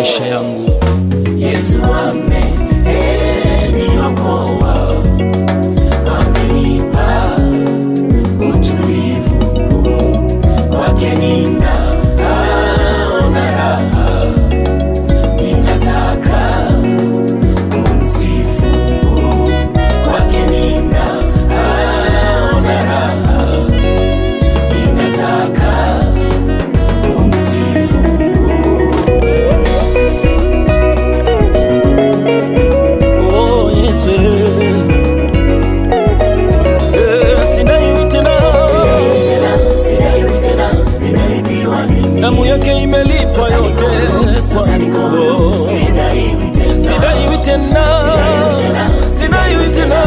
maisha yangu. Yesu ameniokoa, amenipa utulivu, kwake ninaona raha, ninataka kumsifu, kwake ninaona raha, ninataka kumsifu. Oh Yesu, sidaiwi tena, damu yake imelipa yote. Sidaiwi tena, sidaiwi tena,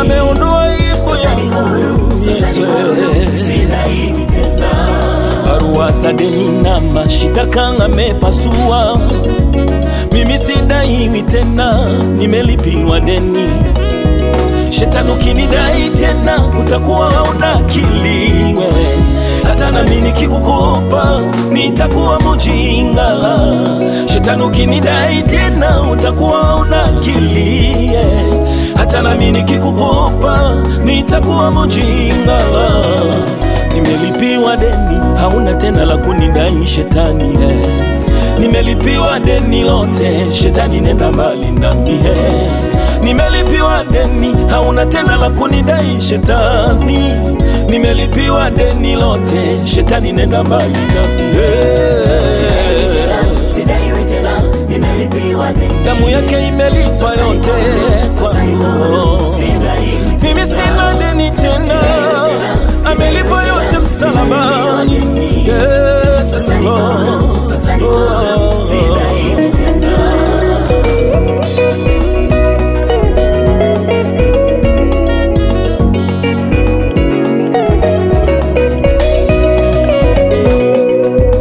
ameondoa aibu yangu. Yesu, barua za deni na mashitaka amepasua. Mimi sidaiwi tena, nimelipiwa deni. Shetani ukinidai tena, utakuwa hauna akili wewe. Hata nami nikikukopa, nitakuwa mjinga. Shetani ukinidai tena, utakuwa hauna akili. Hata nami nikikukopa, nitakuwa mjinga. Nimelipiwa deni, hauna tena la kunidai shetani. Nimelipiwa deni lote, shetani nenda mbali nami. Nimelipiwa deni, hauna tena la kunidai shetani. Nimelipiwa deni lote, shetani nenda mbali nami. Sidaiwi tena, nimelipiwa deni, damu yake imelipa yote kwangu. Mimi sina deni tena, amelipa yote msalabani. Yes, sidaiwi tena.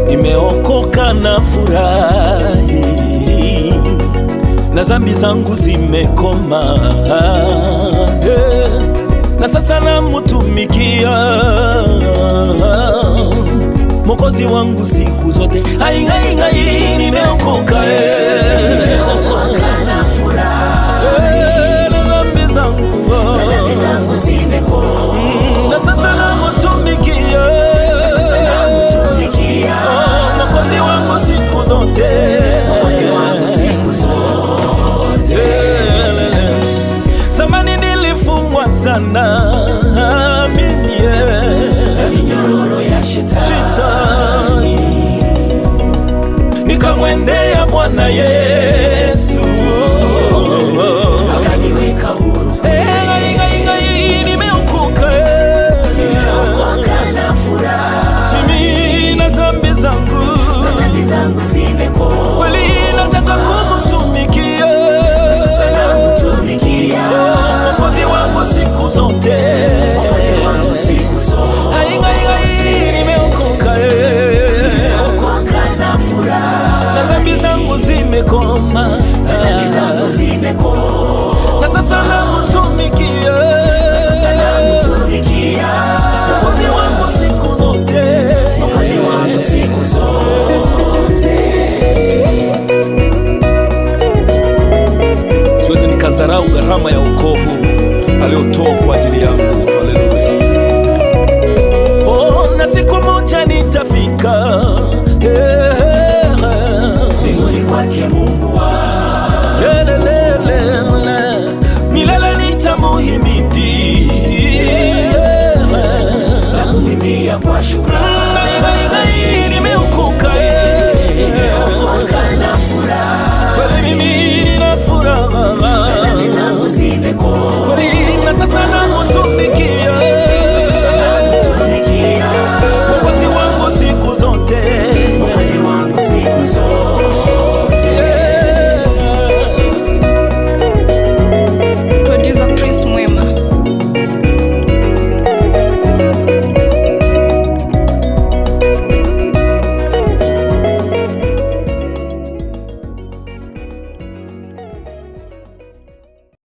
Nimeokoka na furahi, na zambi zangu zimekoma. Na sasa namutumikia Mwokozi wangu siku zote. Hai hai hai, nimeokoka, nimeokoka na furahi, na zambi zangu